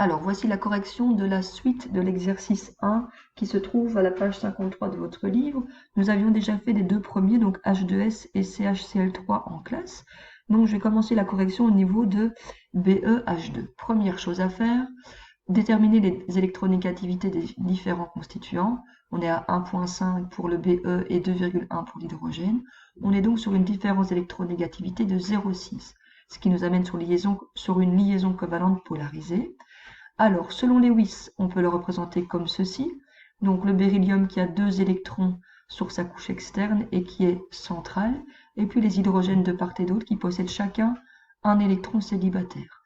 Alors, voici la correction de la suite de l'exercice 1 qui se trouve à la page 53 de votre livre. Nous avions déjà fait les deux premiers, donc H2S et CHCl3 en classe. Donc, je vais commencer la correction au niveau de BeH2. Première chose à faire, déterminer les électronégativités des différents constituants. On est à 1,5 pour le Be et 2,1 pour l'hydrogène. On est donc sur une différence d'électronégativité de 0,6, ce qui nous amène sur une liaison covalente polarisée. Alors, selon Lewis, on peut le représenter comme ceci. Donc, le beryllium qui a 2 électrons sur sa couche externe et qui est central, et puis les hydrogènes de part et d'autre qui possèdent chacun un électron célibataire.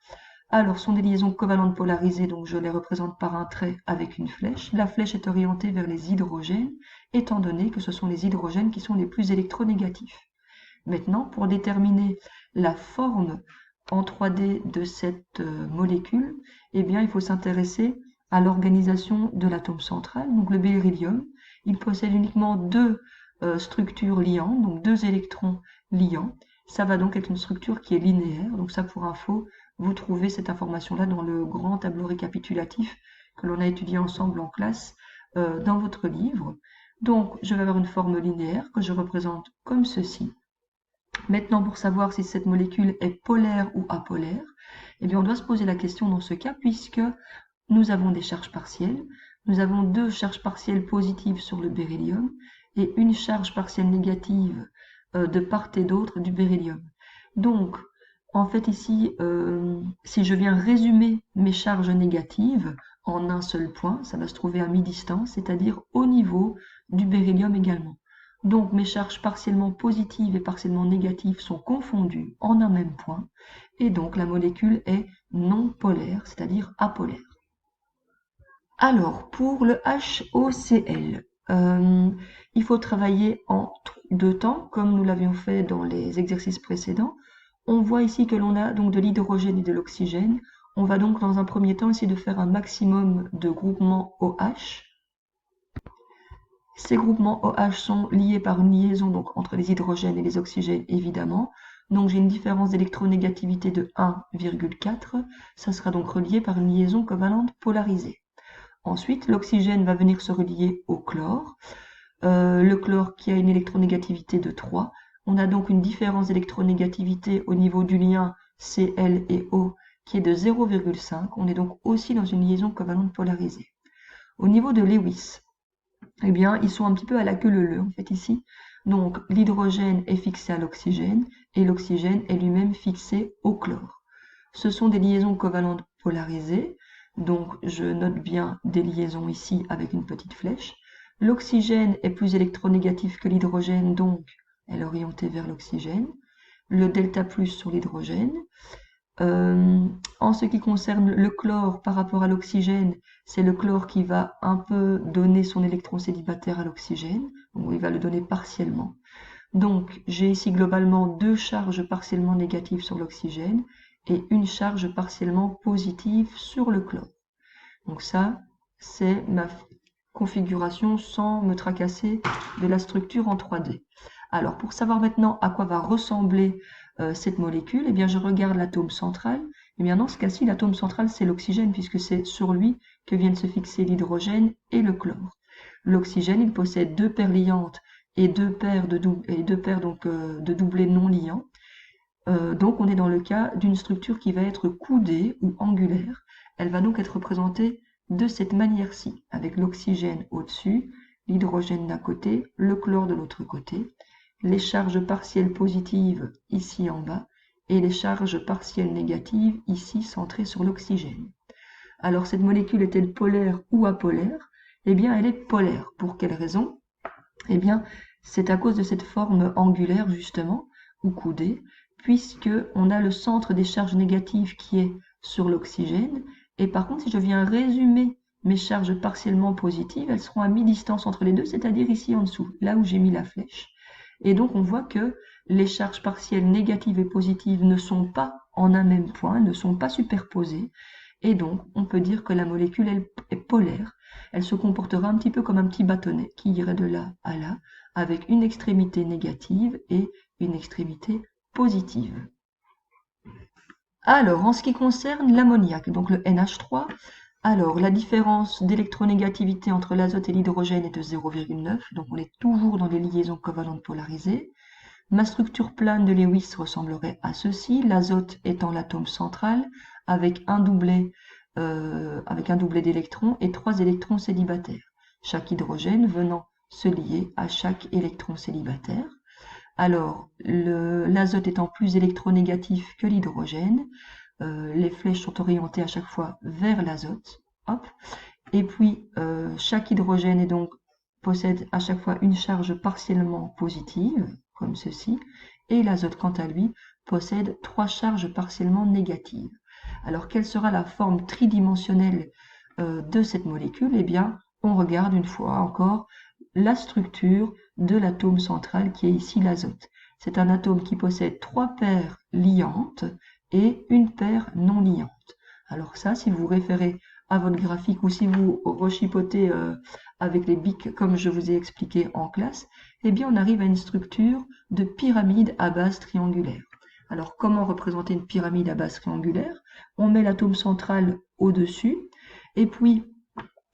Alors, ce sont des liaisons covalentes polarisées, donc je les représente par un trait avec une flèche. La flèche est orientée vers les hydrogènes, étant donné que ce sont les hydrogènes qui sont les plus électronégatifs. Maintenant, pour déterminer la forme en 3D de cette molécule, eh bien, il faut s'intéresser à l'organisation de l'atome central. Donc le beryllium, il possède uniquement deux structures liantes, donc 2 électrons liants. Ça va donc être une structure qui est linéaire. Donc ça, pour info, vous trouvez cette information-là dans le grand tableau récapitulatif que l'on a étudié ensemble en classe dans votre livre. Donc, je vais avoir une forme linéaire que je représente comme ceci. Maintenant, pour savoir si cette molécule est polaire ou apolaire, eh bien, on doit se poser la question dans ce cas, puisque nous avons des charges partielles. Nous avons 2 charges partielles positives sur le beryllium et une charge partielle négative de part et d'autre du beryllium. Donc, en fait, ici, si je viens résumer mes charges négatives en un seul point, ça va se trouver à mi-distance, c'est-à-dire au niveau du beryllium également. Donc, mes charges partiellement positives et partiellement négatives sont confondues en un même point, et donc la molécule est non polaire, c'est-à-dire apolaire. Alors, pour le HOCl, il faut travailler en 2 temps, comme nous l'avions fait dans les exercices précédents. On voit ici que l'on a donc de l'hydrogène et de l'oxygène. On va donc dans un premier temps essayer de faire un maximum de groupements OH. Ces groupements OH sont liés par une liaison donc entre les hydrogènes et les oxygènes évidemment. Donc j'ai une différence d'électronégativité de 1,4. Ça sera donc relié par une liaison covalente polarisée. Ensuite, l'oxygène va venir se relier au chlore. Le chlore qui a une électronégativité de 3. On a donc une différence d'électronégativité au niveau du lien Cl et O qui est de 0,5. On est donc aussi dans une liaison covalente polarisée. Au niveau de Lewis, eh bien, ils sont un petit peu à la queue leu leu en fait ici. Donc, l'hydrogène est fixé à l'oxygène et l'oxygène est lui-même fixé au chlore. Ce sont des liaisons covalentes polarisées. Donc, je note bien des liaisons ici avec une petite flèche. L'oxygène est plus électronégatif que l'hydrogène, donc elle est orientée vers l'oxygène. Le delta plus sur l'hydrogène. En ce qui concerne le chlore par rapport à l'oxygène, c'est le chlore qui va un peu donner son électron célibataire à l'oxygène, donc il va le donner partiellement. Donc j'ai ici globalement 2 charges partiellement négatives sur l'oxygène et une charge partiellement positive sur le chlore. Donc ça, c'est ma configuration sans me tracasser de la structure en 3D. Alors pour savoir maintenant à quoi va ressembler cette molécule, eh bien je regarde l'atome central. Eh bien dans ce cas-ci, l'atome central c'est l'oxygène puisque c'est sur lui que viennent se fixer l'hydrogène et le chlore. L'oxygène, il possède 2 paires liantes et 2 paires de doublés non liants. Donc on est dans le cas d'une structure qui va être coudée ou angulaire. Elle va donc être représentée de cette manière-ci, avec l'oxygène au-dessus, l'hydrogène d'un côté, le chlore de l'autre côté, les charges partielles positives ici en bas, et les charges partielles négatives ici centrées sur l'oxygène. Alors cette molécule est-elle polaire ou apolaire? Eh bien elle est polaire. Pour quelle raison? Eh bien c'est à cause de cette forme angulaire justement, ou coudée, puisque on a le centre des charges négatives qui est sur l'oxygène, et par contre si je viens résumer mes charges partiellement positives, elles seront à mi-distance entre les deux, c'est-à-dire ici en dessous, là où j'ai mis la flèche. Et donc on voit que les charges partielles négatives et positives ne sont pas en un même point, ne sont pas superposées, et donc on peut dire que la molécule elle, est polaire. Elle se comportera un petit peu comme un petit bâtonnet qui irait de là à là, avec une extrémité négative et une extrémité positive. Alors, en ce qui concerne l'ammoniac, donc le NH3, alors la différence d'électronégativité entre l'azote et l'hydrogène est de 0,9, donc on est toujours dans les liaisons covalentes polarisées. Ma structure plane de Lewis ressemblerait à ceci, l'azote étant l'atome central avec un doublet d'électrons et 3 électrons célibataires, chaque hydrogène venant se lier à chaque électron célibataire. Alors, l'azote étant plus électronégatif que l'hydrogène, les flèches sont orientées à chaque fois vers l'azote. Hop. Et puis, chaque hydrogène possède à chaque fois une charge partiellement positive, comme ceci, et l'azote, quant à lui, possède 3 charges partiellement négatives. Alors, quelle sera la forme tridimensionnelle de cette molécule? Eh bien, on regarde une fois encore la structure de l'atome central qui est ici l'azote. C'est un atome qui possède 3 paires liantes et une paire non liante. Alors ça, si vous référez à votre graphique ou si vous rechipotez avec les bics comme je vous ai expliqué en classe, eh bien on arrive à une structure de pyramide à base triangulaire. Alors comment représenter une pyramide à base triangulaire? On met l'atome central au-dessus et puis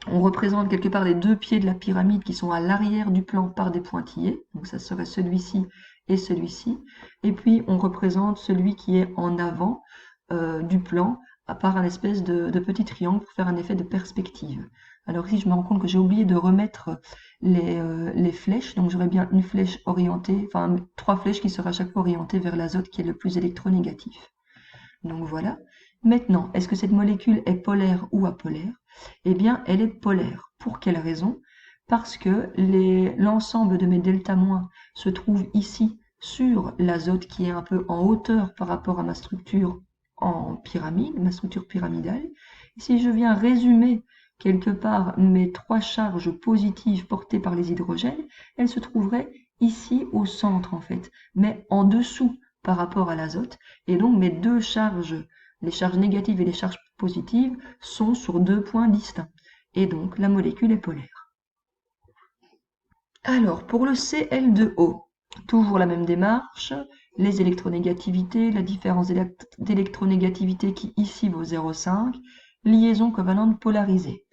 on représente quelque part les deux pieds de la pyramide qui sont à l'arrière du plan par des pointillés, donc ça serait celui-ci et celui-ci, et puis on représente celui qui est en avant du plan par un espèce de petit triangle pour faire un effet de perspective. Alors ici je me rends compte que j'ai oublié de remettre les flèches, donc j'aurais bien une flèche orientée, enfin 3 flèches qui seraient à chaque fois orientées vers l'azote qui est le plus électronégatif. Donc voilà. Maintenant, est-ce que cette molécule est polaire ou apolaire? Eh bien, elle est polaire. Pour quelle raison? Parce que l'ensemble de mes delta- se trouve ici sur l'azote qui est un peu en hauteur par rapport à ma structure en pyramide, ma structure pyramidale. Et si je viens résumer quelque part mes 3 charges positives portées par les hydrogènes, elles se trouveraient ici au centre en fait, mais en dessous par rapport à l'azote. Et donc mes deux charges, les charges négatives et les charges positives, sont sur 2 points distincts. Et donc la molécule est polaire. Alors pour le Cl2O, toujours la même démarche, les électronégativités, la différence d'électronégativité qui ici vaut 0,5, liaison covalente polarisée.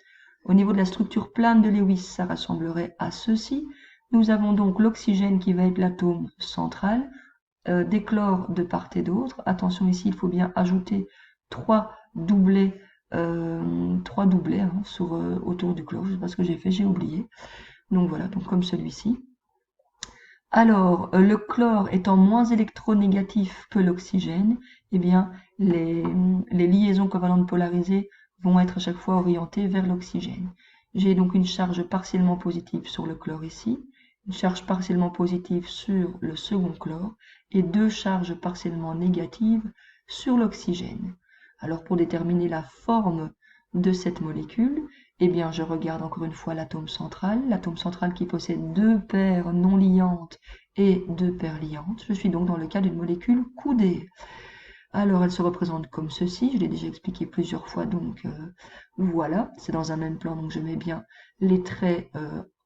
Au niveau de la structure plane de Lewis, ça ressemblerait à ceci. Nous avons donc l'oxygène qui va être l'atome central, des chlores de part et d'autre. Attention ici, il faut bien ajouter 3 doublets, autour du chlore. Je ne sais pas ce que j'ai fait, j'ai oublié. Donc voilà, donc comme celui-ci. Alors, le chlore étant moins électronégatif que l'oxygène, eh bien, les liaisons covalentes polarisées vont être à chaque fois orientées vers l'oxygène. J'ai donc une charge partiellement positive sur le chlore ici, une charge partiellement positive sur le second chlore et 2 charges partiellement négatives sur l'oxygène. Alors, pour déterminer la forme de cette molécule, eh bien, je regarde encore une fois l'atome central qui possède 2 paires non liantes et 2 paires liantes. Je suis donc dans le cas d'une molécule coudée. Alors, elle se représente comme ceci, je l'ai déjà expliqué plusieurs fois, donc voilà, c'est dans un même plan, donc je mets bien les traits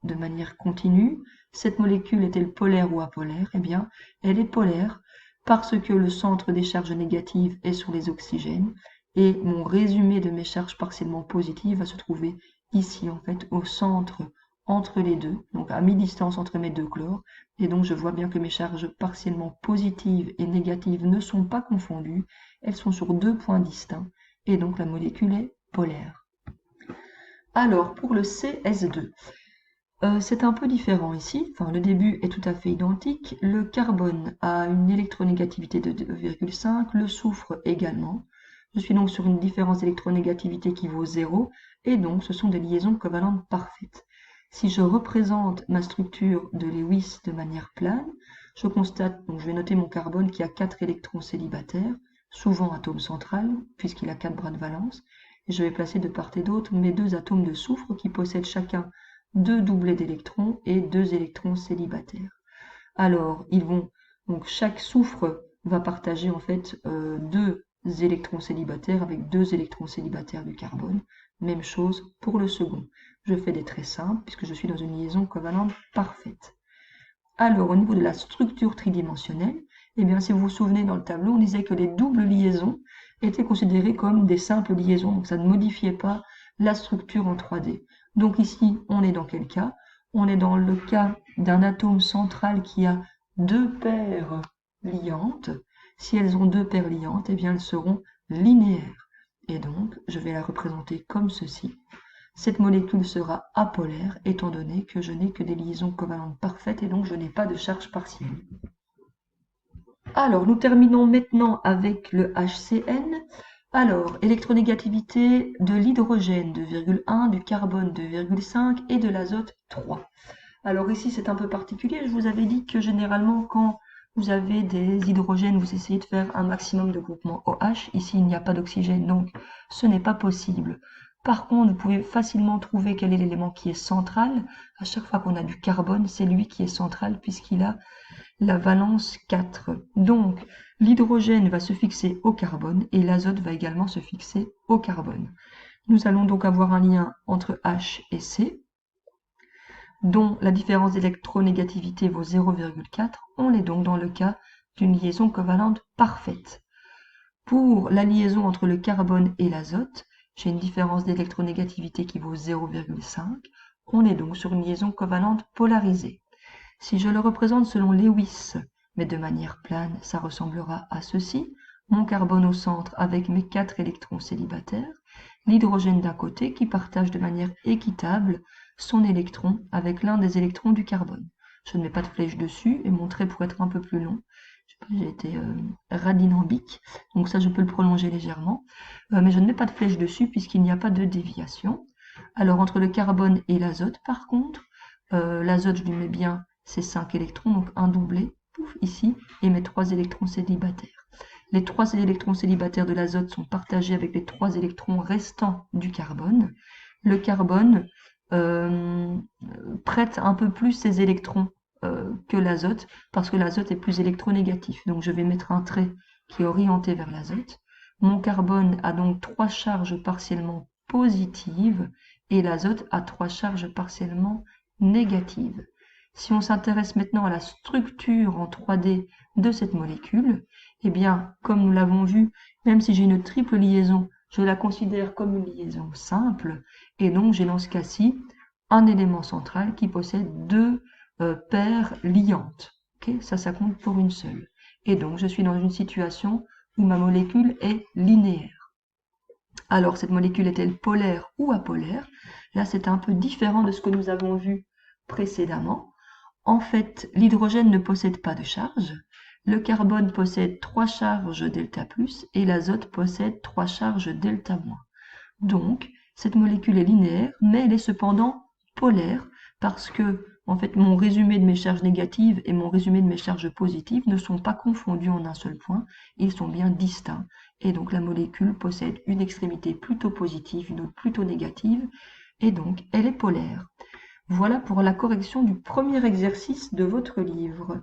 de manière continue. Cette molécule est-elle polaire ou apolaire? Eh bien, elle est polaire parce que le centre des charges négatives est sur les oxygènes, et mon résumé de mes charges partiellement positives va se trouver ici, en fait, au centre entre les deux, donc à mi-distance entre mes deux chlores, et donc je vois bien que mes charges partiellement positives et négatives ne sont pas confondues, elles sont sur 2 points distincts, et donc la molécule est polaire. Alors, pour le CS2, c'est un peu différent ici, enfin le début est tout à fait identique, le carbone a une électronégativité de 2,5, le soufre également. Je suis donc sur une différence d'électronégativité qui vaut 0, et donc ce sont des liaisons covalentes parfaites. Si je représente ma structure de Lewis de manière plane, je constate, donc je vais noter mon carbone qui a 4 électrons célibataires, souvent atome central, puisqu'il a 4 bras de valence, et je vais placer de part et d'autre mes 2 atomes de soufre qui possèdent chacun 2 doublets d'électrons et 2 électrons célibataires. Alors, donc chaque soufre va partager en fait 2 électrons célibataires avec 2 électrons célibataires du carbone. Même chose pour le second. Je fais des traits simples puisque je suis dans une liaison covalente parfaite. Alors, au niveau de la structure tridimensionnelle, eh bien, si vous vous souvenez dans le tableau, on disait que les doubles liaisons étaient considérées comme des simples liaisons, donc ça ne modifiait pas la structure en 3D. Donc ici, on est dans quel cas? On est dans le cas d'un atome central qui a deux paires liantes. Si elles ont deux paires liantes, eh bien elles seront linéaires. Et donc, je vais la représenter comme ceci. Cette molécule sera apolaire, étant donné que je n'ai que des liaisons covalentes parfaites et donc je n'ai pas de charge partielle. Alors, nous terminons maintenant avec le HCN. Alors, électronégativité de l'hydrogène 2,1, du carbone 2,5 et de l'azote 3. Alors ici, c'est un peu particulier. Je vous avais dit que généralement, quand vous avez des hydrogènes, vous essayez de faire un maximum de groupements OH. Ici, il n'y a pas d'oxygène, donc ce n'est pas possible. Par contre, vous pouvez facilement trouver quel est l'élément qui est central. À chaque fois qu'on a du carbone, c'est lui qui est central puisqu'il a la valence 4. Donc, l'hydrogène va se fixer au carbone et l'azote va également se fixer au carbone. Nous allons donc avoir un lien entre H et C, dont la différence d'électronégativité vaut 0,4. On est donc dans le cas d'une liaison covalente parfaite. Pour la liaison entre le carbone et l'azote, j'ai une différence d'électronégativité qui vaut 0,5. On est donc sur une liaison covalente polarisée. Si je le représente selon Lewis, mais de manière plane, ça ressemblera à ceci. Mon carbone au centre avec mes 4 électrons célibataires, l'hydrogène d'un côté qui partage de manière équitable son électron avec l'un des électrons du carbone. Je ne mets pas de flèche dessus et mon trait pourrait être un peu plus long. J'ai été radynambique, donc ça je peux le prolonger légèrement, mais je ne mets pas de flèche dessus puisqu'il n'y a pas de déviation. Alors entre le carbone et l'azote par contre, l'azote je lui mets bien ces 5 électrons, donc un doublé, pouf, ici, et mes 3 électrons célibataires. Les 3 électrons célibataires de l'azote sont partagés avec les 3 électrons restants du carbone. Le carbone prête un peu plus ses électrons que l'azote, parce que l'azote est plus électronégatif. Donc je vais mettre un trait qui est orienté vers l'azote. Mon carbone a donc 3 charges partiellement positives, et l'azote a 3 charges partiellement négatives. Si on s'intéresse maintenant à la structure en 3D de cette molécule, eh bien, comme nous l'avons vu, même si j'ai une triple liaison, je la considère comme une liaison simple, et donc j'ai dans ce cas-ci un élément central qui possède deux paires liantes. Okay, ça compte pour une seule. Et donc je suis dans une situation où ma molécule est linéaire. Alors cette molécule est-elle polaire ou apolaire? Là c'est un peu différent de ce que nous avons vu précédemment. En fait, l'hydrogène ne possède pas de charge, le carbone possède 3 charges delta+, et l'azote possède 3 charges delta-. Donc, cette molécule est linéaire, mais elle est cependant polaire, parce que, en fait, mon résumé de mes charges négatives et mon résumé de mes charges positives ne sont pas confondus en un seul point, ils sont bien distincts. Et donc, la molécule possède une extrémité plutôt positive, une autre plutôt négative, et donc, elle est polaire. Voilà pour la correction du premier exercice de votre livre.